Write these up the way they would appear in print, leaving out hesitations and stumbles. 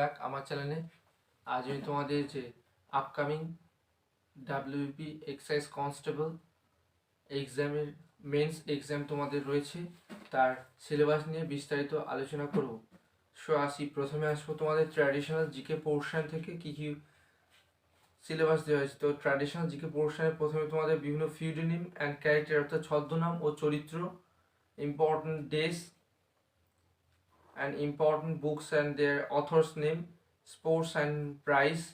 Back আমার চ্যানেলে। আজ আমি তোমাদের যে আপকামিং ডাব্লিউপি এক্সাইজ কনস্টেবল এক্সামের মেন্স এক্সাম তোমাদের রয়েছে তার সিলেবাস নিয়ে বিস্তারিত আলোচনা করব। প্রথমে আসবো তোমাদের ট্র্যাডিশনাল জিকে পোর্শন থেকে কি কি সিলেবাস দেওয়া হয়েছে। তো ট্র্যাডিশনাল জিকে পোর্শনে প্রথমে তোমাদের বিভিন্ন ফিউডোনিম অ্যান্ড ক্যারেক্টার অর্থাৎ ছদ্মনাম ও চরিত্র, ইম্পর্টেন্ট ডেস and important books and their author's name, sports and prize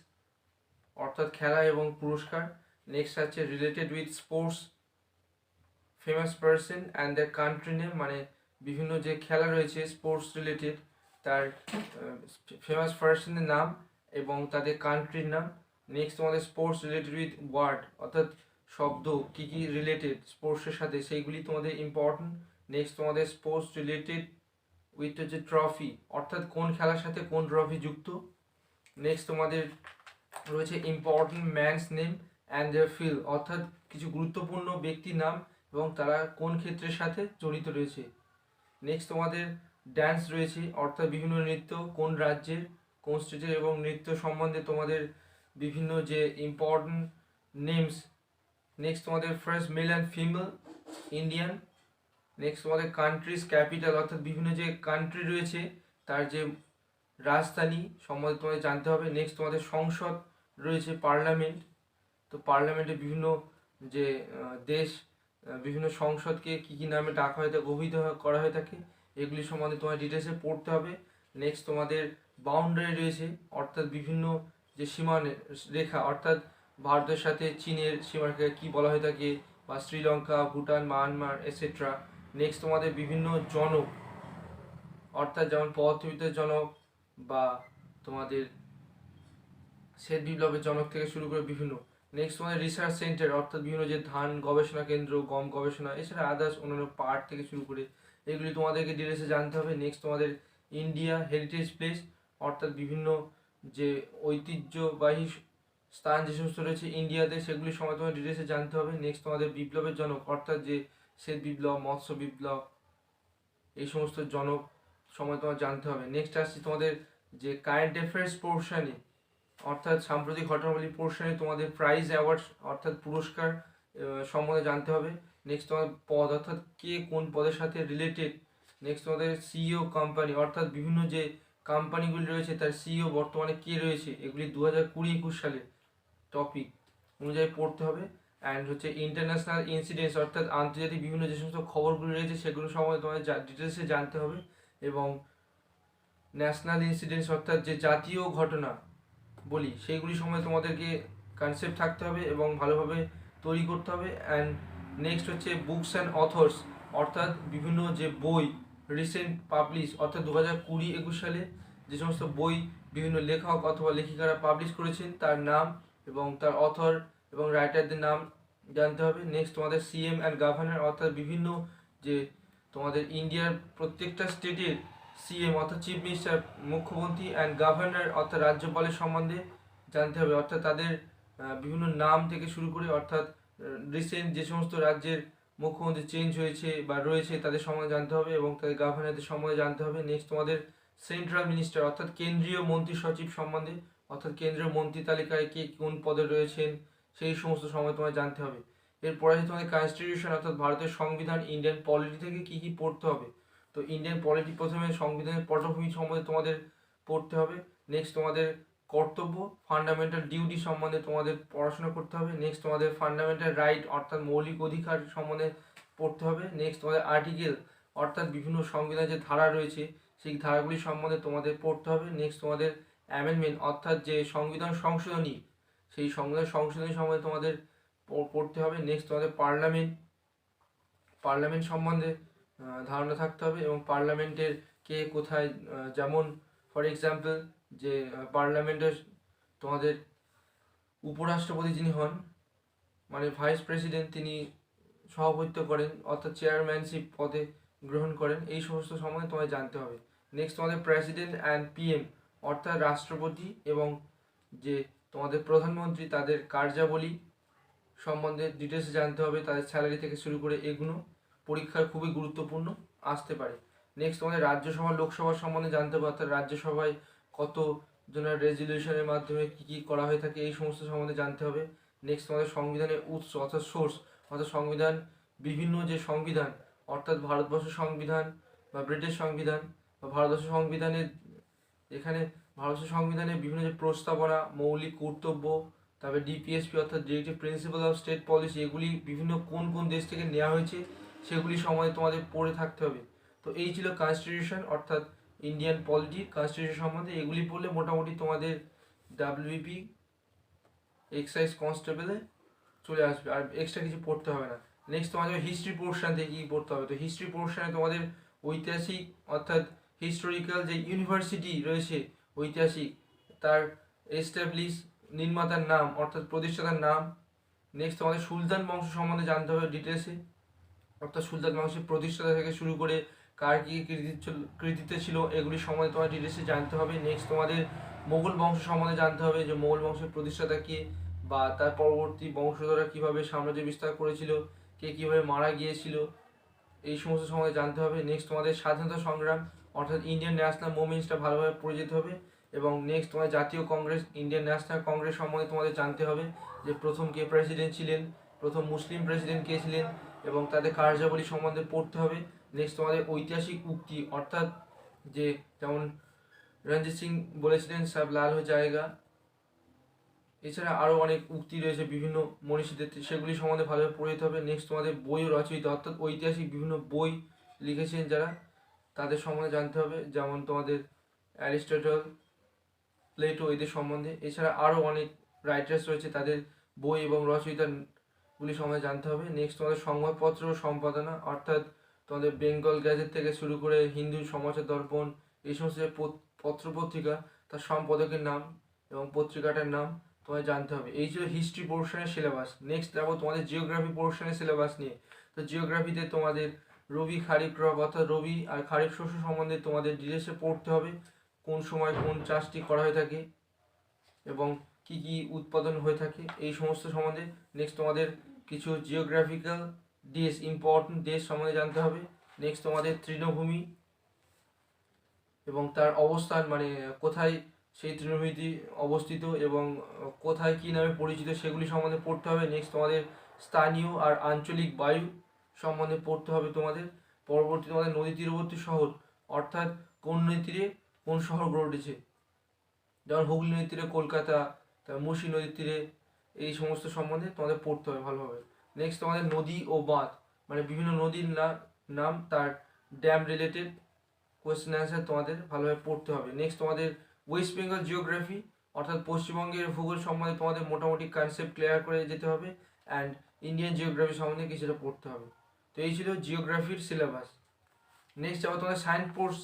অর্থাৎ খেলা এবং পুরস্কার। নেক্সট আছে related with sports, famous person and their country name, মানে বিভিন্ন যে খেলা রয়েছে স্পোর্টস রিলেটেড তার ফেমাস পার্সনের নাম এবং তাদের কান্ট্রির নাম। নেক্সট তোমাদের স্পোর্টস রিলেটেড উইথ ওয়ার্ড অর্থাৎ শব্দ কী কী রিলেটেড স্পোর্টসের সাথে সেইগুলি তোমাদের ইম্পর্টেন্ট। নেক্সট তোমাদের স্পোর্টস রিলেটেড উইথ হচ্ছে ট্রফি অর্থাৎ কোন খেলার সাথে কোন ট্রফি যুক্ত। নেক্সট তোমাদের রয়েছে important man's name and there field অর্থাৎ কিছু গুরুত্বপূর্ণ ব্যক্তির নাম এবং তারা কোন ক্ষেত্রের সাথে জড়িত রয়েছে। নেক্সট তোমাদের ড্যান্স রয়েছে অর্থাৎ বিভিন্ন নৃত্য কোন রাজ্যের কোন স্টেটের এবং নৃত্য সম্বন্ধে তোমাদের বিভিন্ন যে ইম্পর্টেন্ট নেমস। নেক্সট তোমাদের first male and female Indian. Next তোমাদের কান্ট্রিজ ক্যাপিটাল অর্থাৎ বিভিন্ন যে কান্ট্রি রয়েছে তার যে রাজধানী সম্বন্ধে তোমাদের জানতে হবে। নেক্সট তোমাদের সংসদ রয়েছে পার্লামেন্ট, তো পার্লামেন্টে বিভিন্ন যে দেশ বিভিন্ন সংসদকে কী কী নামে ডাকা হয়ে থাকে অভিহিত করা হয়ে থাকে এগুলি সম্বন্ধে তোমার ডিটেলসে পড়তে হবে। নেক্সট তোমাদের বাউন্ডারি রয়েছে অর্থাৎ বিভিন্ন যে সীমা রেখা অর্থাৎ ভারতের সাথে চীনের সীমারেখা কী বলা হয়ে থাকে বা Sri Lanka, Bhutan, Myanmar etcetera. Next তোমাদের বিভিন্ন জনক অর্থাৎ যেমন পদার্থবিদ্যার জনক বা তোমাদের শ্বেত বিপ্লবের জনক থেকে শুরু করে বিভিন্ন। নেক্সট তোমাদের রিসার্চ সেন্টার অর্থাৎ বিভিন্ন যে ধান গবেষণা কেন্দ্র, গম গবেষণা, এছাড়া আদার্স অন্যান্য পার্ট থেকে শুরু করে এগুলি তোমাদেরকে ডিটেলসে জানতে হবে। নেক্সট তোমাদের ইন্ডিয়া হেরিটেজ প্লেস অর্থাৎ বিভিন্ন যে ঐতিহ্যবাহী স্থান যে সমস্ত রয়েছে ইন্ডিয়াতে সেগুলির সময় তোমার ডিটেলসে জানতে হবে। নেক্সট তোমাদের বিপ্লবের জনক অর্থাৎ যে শ্বেত বিপ্লব, মৎস্য বিপ্লব, এই সমস্ত জনক সময় তোমার জানতে হবে। নেক্সট আসছি তোমাদের যে কারেন্ট অ্যাফেয়ার্স পোর্শনে অর্থাৎ সাম্প্রতিক ঘটনাবলী পোর্শনে তোমাদের প্রাইজ অ্যাওয়ার্ডস অর্থাৎ পুরস্কার সম্বন্ধে জানতে হবে। নেক্সট তোমার পদ অর্থাৎ কে কোন পদের সাথে রিলেটেড। নেক্সট তোমাদের সিইও কোম্পানি অর্থাৎ বিভিন্ন যে কোম্পানিগুলি রয়েছে তার সিইও বর্তমানে কে রয়েছে এগুলি 2020-21 সালে টপিক অনুযায়ী পড়তে হবে। অ্যান্ড হচ্ছে ইন্টারন্যাশনাল ইনসিডেন্টস অর্থাৎ আন্তর্জাতিক বিভিন্ন যে সমস্ত খবরগুলি রয়েছে সেগুলো সম্বন্ধে তোমাদের ডিটেলসে জানতে হবে। এবং ন্যাশনাল ইনসিডেন্টস অর্থাৎ যে জাতীয় ঘটনা বলি সেইগুলি সময় তোমাদেরকে কনসেপ্ট থাকতে হবে এবং ভালোভাবে তৈরি করতে হবে। অ্যান্ড নেক্সট হচ্ছে বুকস অ্যান্ড অথর্স অর্থাৎ বিভিন্ন যে বই রিসেন্ট পাবলিশ অর্থাৎ 2020-21 সালে যে সমস্ত বই বিভিন্ন লেখক অথবা লেখিকারা পাবলিশ করেছেন তার নাম এবং তার অথর এবং রাইটারদের নাম জানতে হবে। নেক্সট তোমাদের সিএম অ্যান্ড গভর্নর অর্থাৎ বিভিন্ন যে তোমাদের ইন্ডিয়ার প্রত্যেকটা স্টেটের সিএম অর্থাৎ চিফ মিনিস্টার মুখ্যমন্ত্রী অ্যান্ড গভর্নর অর্থাৎ রাজ্যপালের সম্বন্ধে জানতে হবে অর্থাৎ তাদের বিভিন্ন নাম থেকে শুরু করে অর্থাৎ রিসেন্ট যে সমস্ত রাজ্যের মুখ্যমন্ত্রী চেঞ্জ হয়েছে বা রয়েছে তাদের সম্বন্ধে জানতে হবে এবং তাদের গভর্নরদের সম্বন্ধে জানতে হবে। নেক্সট তোমাদের সেন্ট্রাল মিনিস্টার অর্থাৎ কেন্দ্রীয় মন্ত্রী সচিব সম্বন্ধে অর্থাৎ কেন্দ্রীয় মন্ত্রী তালিকায় কে কোন পদে রয়েছেন সেই সমস্ত সময় তোমায় জানতে হবে। এরপরে আছে তোমাদের কনস্টিটিউশন অর্থাৎ ভারতের সংবিধান, ইন্ডিয়ান পলিটি থেকে কী কী পড়তে হবে। তো ইন্ডিয়ান পলিটি প্রথমে সংবিধানের পটভূমি সম্বন্ধে তোমাদের পড়তে হবে। নেক্সট তোমাদের কর্তব্য ফান্ডামেন্টাল ডিউটি সম্বন্ধে তোমাদের পড়াশোনা করতে হবে। নেক্সট তোমাদের ফান্ডামেন্টাল রাইট অর্থাৎ মৌলিক অধিকার সম্বন্ধে পড়তে হবে। নেক্সট তোমাদের আর্টিকেল অর্থাৎ বিভিন্ন সংবিধানের যে ধারা রয়েছে সেই ধারাগুলি সম্বন্ধে তোমাদের পড়তে হবে। নেক্সট তোমাদের অ্যামেন্ডমেন্ট অর্থাৎ যে সংবিধান সংশোধনী সেই সংবিধান সংশোধনী সম্বন্ধে তোমাদের পড়তে হবে। নেক্সট তোমাদের পার্লামেন্ট সম্বন্ধে ধারণা থাকতে হবে এবং পার্লামেন্টের কে কোথায় যেমন ফর এক্সাম্পল যে পার্লামেন্টের তোমাদের উপরাষ্ট্রপতি যিনি হন মানে ভাইস প্রেসিডেন্ট তিনি সভাপতিত্ব করেন অর্থাৎ চেয়ারম্যানশিপ পদে গ্রহণ করেন, এই সমস্ত সময় তোমায় জানতে হবে। নেক্সট তোমাদের প্রেসিডেন্ট অ্যান্ড পিএম অর্থাৎ রাষ্ট্রপতি এবং যে তোমাদের প্রধানমন্ত্রী তাদের কার্যাবলী সম্বন্ধে ডিটেলস জানতে হবে, তাদের স্যালারি থেকে শুরু করে এগুলো পরীক্ষায় খুবই গুরুত্বপূর্ণ আসতে পারে। নেক্সট তোমাদের রাজ্যসভা লোকসভা সম্বন্ধে জানতে হবে অর্থাৎ রাজ্যসভায় কত জেনারেল রেজলিউশনের মাধ্যমে কী কী করা হয়ে থাকে এই সমস্ত সম্বন্ধে জানতে হবে। নেক্সট তোমাদের সংবিধানের উৎস অর্থাৎ সোর্স, অর্থাৎ সংবিধান, বিভিন্ন যে সংবিধান অর্থাৎ ভারতবর্ষের সংবিধান বা ব্রিটিশ সংবিধান বা ভারতবর্ষের সংবিধানের, এখানে ভারতের সংবিধানে বিভিন্ন যে প্রস্তাবনা, মৌলিক কর্তব্য, তারপরে ডিপিএসপি অর্থাৎ directive principal of state policy, এগুলি বিভিন্ন কোন কোন দেশ থেকে নেওয়া হয়েছে সেগুলি সম্বন্ধে তোমাদের পড়ে থাকতে হবে। তো এই ছিল কনস্টিটিউশন অর্থাৎ ইন্ডিয়ান পলিটি কনস্টিটিউশন সম্বন্ধে। এগুলি পড়লে মোটামুটি তোমাদের ডাব্লিউপি এক্সাইজ কনস্টেবলে চলে আসবে, আর এক্সট্রা কিছু পড়তে হবে না। নেক্সট তোমাদের হিস্ট্রি পোর্শন থেকে কী পড়তে হবে, তো হিস্ট্রি পোর্শনে তোমাদের ঐতিহাসিক অর্থাৎ হিস্টোরিক্যাল যে ইউনিভার্সিটি রয়েছে ঐতিহাসিক, তার এস্টাবলিশ নির্মাতার নাম অর্থাৎ প্রতিষ্ঠাতার নাম। নেক্সট তোমাদের সুলতান বংশ সম্বন্ধে জানতে হবে ডিটেলসে, অর্থাৎ সুলতান বংশের প্রতিষ্ঠাতা থেকে শুরু করে কার কী কৃতিত্ব ছিল এগুলি সম্বন্ধে তোমার ডিটেলসে জানতে হবে। নেক্সট তোমাদের মোগল বংশ সম্বন্ধে জানতে হবে, যে মোগল বংশের প্রতিষ্ঠাতা কে বা তার পরবর্তী বংশধররা কীভাবে সাম্রাজ্য বিস্তার করেছিল, কে কীভাবে মারা গিয়েছিল, এই সমস্ত সম্বন্ধে জানতে হবে। নেক্সট তোমাদের স্বাধীনতা সংগ্রাম অর্থাৎ ইন্ডিয়ান ন্যাশনাল মুভমেন্টসটা ভালোভাবে পড়ে যেতে হবে। এবং নেক্সট তোমাদের জাতীয় কংগ্রেস ইন্ডিয়ান ন্যাশনাল কংগ্রেস সম্বন্ধে তোমাদের জানতে হবে, যে প্রথম কে প্রেসিডেন্ট ছিলেন, প্রথম মুসলিম প্রেসিডেন্ট কে ছিলেন এবং তাদের কার্যাবলী সম্বন্ধে পড়তে হবে। নেক্সট তোমাদের ঐতিহাসিক উক্তি অর্থাৎ যে যেমন রঞ্জিত সিং বলেছিলেন সব লাল হয়ে যায়গা, এছাড়া আরও অনেক উক্তি রয়েছে বিভিন্ন মনীষীদের, সেগুলি সম্বন্ধে ভালোভাবে পড়ে যেতে হবে। নেক্সট তোমাদের বই রচয়িতা অর্থাৎ ঐতিহাসিক বিভিন্ন বই লিখেছেন যারা, তাদের সম্বন্ধে জানতে হবে, যেমন তোমাদের অ্যারিস্টটল, প্লেটো, এদের সম্বন্ধে। এছাড়া আরও অনেক রাইটার্স রয়েছে, তাদের বই এবং রচয়িতাগুলি সম্বন্ধে জানতে হবে। নেক্সট তোমাদের সংবাদপত্র সম্পাদনা অর্থাৎ তোমাদের বেঙ্গল গ্যাজেট থেকে শুরু করে হিন্দু সমাচার দর্পণ, এই সমস্ত যে পত্রপত্রিকা তার সম্পাদকের নাম এবং পত্রিকাটার নাম তোমায় জানতে হবে। এই ছিল হিস্ট্রি পোর্শনের সিলেবাস। নেক্সট যাবো তোমাদের জিওগ্রাফি পোর্শনের সিলেবাস নিয়ে। তো জিওগ্রাফিতে তোমাদের রবি খারিফ ক্রপ অর্থাৎ রবি আর খারিফ শস্য সম্বন্ধে তোমাদের ডিটেলসে পড়তে হবে, কোন সময় কোন চাষটি করা হয়ে থাকে এবং কি কি উৎপাদন হয়ে থাকে এই সমস্ত সম্বন্ধে। নেক্সট তোমাদের কিছু জিওগ্রাফিক্যাল দেশ, ইম্পর্টেন্ট দেশ সম্বন্ধে জানতে হবে। নেক্সট তোমাদের তৃণভূমি এবং তার অবস্থান, মানে কোথায় সেই তৃণভূমিটি অবস্থিত এবং কোথায় কী নামে পরিচিত সেগুলি সম্বন্ধে পড়তে হবে। নেক্সট তোমাদের স্থানীয় আর আঞ্চলিক বায়ু সম্বন্ধে পড়তে হবে তোমাদের। পরবর্তী তোমাদের নদী তীরবর্তী শহর অর্থাৎ কোন নদী তীরে কোন শহর গড়ে উঠেছে, যেমন হুগলি নদীর তীরে কলকাতা, তারপর মুর্শি নদীর তীরে, এই সমস্ত সম্বন্ধে তোমাদের পড়তে হবে ভালোভাবে। নেক্সট তোমাদের নদী ও বাঁধ, মানে বিভিন্ন নদীর নাম তার ড্যাম রিলেটেড কোয়েশ্চেন অ্যান্সার তোমাদের ভালোভাবে পড়তে হবে। নেক্সট তোমাদের ওয়েস্ট বেঙ্গল জিওগ্রাফি অর্থাৎ পশ্চিমবঙ্গের ভূগোল সম্বন্ধে তোমাদের মোটামুটি কনসেপ্ট ক্লিয়ার করে যেতে হবে, অ্যান্ড ইন্ডিয়ান জিওগ্রাফি সম্বন্ধে কিছুটা পড়তে হবে। তো এই ছিল জিওগ্রাফির সিলেবাস। নেক্সট যাবো তোমাদের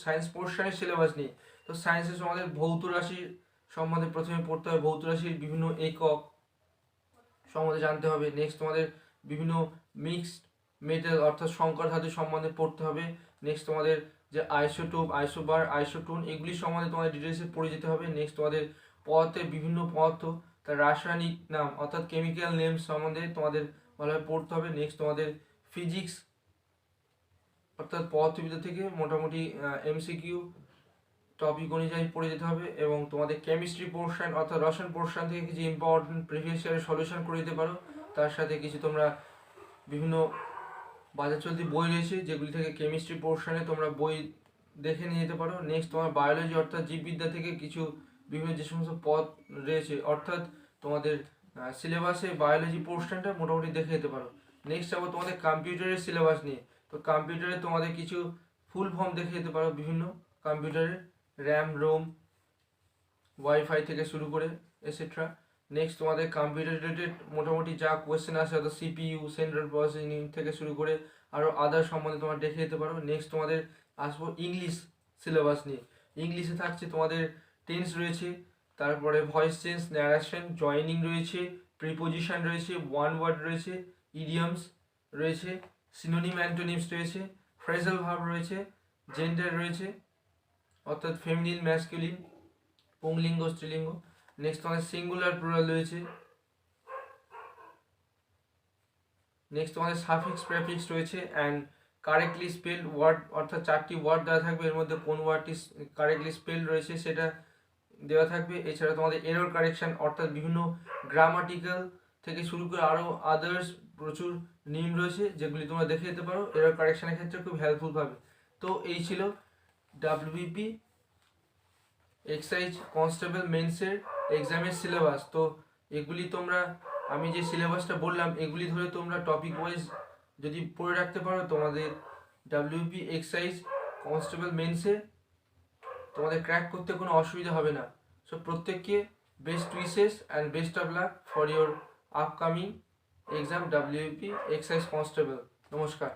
সায়েন্স পোর্শনের সিলেবাস নিয়ে। তো সায়েন্সের তোমাদের ভৌত রাশির সম্বন্ধে প্রথমে পড়তে হবে, ভৌত রাশির বিভিন্ন একক সম্বন্ধে জানতে হবে। নেক্সট তোমাদের বিভিন্ন মিক্সড মেটাল অর্থাৎ সংকর ধাতু সম্বন্ধে পড়তে হবে। নেক্সট তোমাদের যে আইসোটোপ, আইসোবার, আইসোটোন, এগুলি সম্বন্ধে তোমাদের ডিটেলসে পড়ে যেতে হবে। নেক্সট তোমাদের পদার্থের বিভিন্ন পদার্থ তার রাসায়নিক নাম অর্থাৎ কেমিক্যাল নেম সম্বন্ধে তোমাদের ভালোভাবে পড়তে হবে। নেক্সট তোমাদের ফিজিক্স অর্থাৎ পদার্থবিদ্যা থেকে মোটামুটি এমসিকিউ টপিক অনুযায়ী পড়ে যেতে হবে। এবং তোমাদের কেমিস্ট্রি পোর্শন অর্থাৎ রসায়ন পোর্শন থেকে কিছু ইম্পর্টেন্ট প্রিভিয়াস ইয়ারের সলিউশন করে দিতে পারো। তার সাথে কিছু তোমরা বিভিন্ন বাজার চলতি বই রয়েছে যেগুলি থেকে কেমিস্ট্রি পোর্শনে তোমরা বই দেখে নিয়ে যেতে পারো। নেক্সট তোমার বায়োলজি অর্থাৎ জীববিদ্যা থেকে কিছু বিভিন্ন যে সমস্ত পদ রয়েছে অর্থাৎ তোমাদের সিলেবাসে বায়োলজি পোর্শনটা মোটামুটি দেখে যেতে পারো। নেক্সট যাবো তোমাদের কম্পিউটারের সিলেবাস নিয়ে। তো কম্পিউটারে তোমাদের কিছু ফুল ফর্ম দেখে যেতে পারো বিভিন্ন কম্পিউটারের, র্যাম, রোম, ওয়াইফাই থেকে শুরু করে এটসেট্রা। নেক্সট তোমাদের কম্পিউটার রিলেটেড মোটামুটি যা কোয়েশ্চেন আসে অর্থাৎ সিপিইউ, সেন্ট্রাল প্রসেসিং থেকে শুরু করে আরও আদার সম্বন্ধে তোমার দেখে যেতে পারো। নেক্সট তোমাদের আসবো ইংলিশ সিলেবাস নিয়ে। ইংলিশে থাকছে তোমাদের টেন্স রয়েছে, তারপরে ভয়েস চেঞ্জ, ন্যারেশন, জয়নিং রয়েছে, প্রিপোজিশন রয়েছে, ওয়ান ওয়ার্ড রয়েছে, ইডিয়মস রয়েছে, সিনোনিম অ্যান্টোনিমস রয়েছে, ফ্রেজাল ভার্ব রয়েছে, জেন্ডার রয়েছে অর্থাৎ ফেমিনিন, ম্যাসকুলিন, পুংলিঙ্গ, স্ত্রীলিঙ্গ। নেক্সট তোমাদের সিঙ্গুলার, প্লুরাল রয়েছে। নেক্সট তোমাদের সাফিক্স, প্রেফিক্স রয়েছে, অ্যান্ড কারেক্টলি স্পেলড ওয়ার্ড অর্থাৎ 4টি ওয়ার্ড দেওয়া থাকবে, এর মধ্যে কোন ওয়ার্ডটি কারেক্টলি স্পেল রয়েছে সেটা দেওয়া থাকবে। এছাড়া তোমাদের এরর কারেকশন অর্থাৎ বিভিন্ন গ্রামাটিক্যাল থেকে শুরু করে আরও আদার্স প্রচুর নিয়ম রয়েছে যেগুলি তোমরা দেখে যেতে পারো, এরর কারেকশনের ক্ষেত্রে খুব হেল্পফুল পাবে। তো এই ছিল ডাব্লিউবিপি এক্সাইজ কনস্টেবল মেন্সের এক্সামের সিলেবাস। তো এগুলি তোমরা, আমি যে সিলেবাসটা বললাম এগুলি ধরে তোমরা টপিক ওয়াইজ যদি পড়ে রাখতে পারো, তোমাদের ডাব্লিউপি এক্সাইজ কনস্টেবল মেন্সে তোমাদের ক্র্যাক করতে কোনো অসুবিধা হবে না। সো প্রত্যেককে best wishes and best of luck for your upcoming exam WP excise constable. নমস্কার।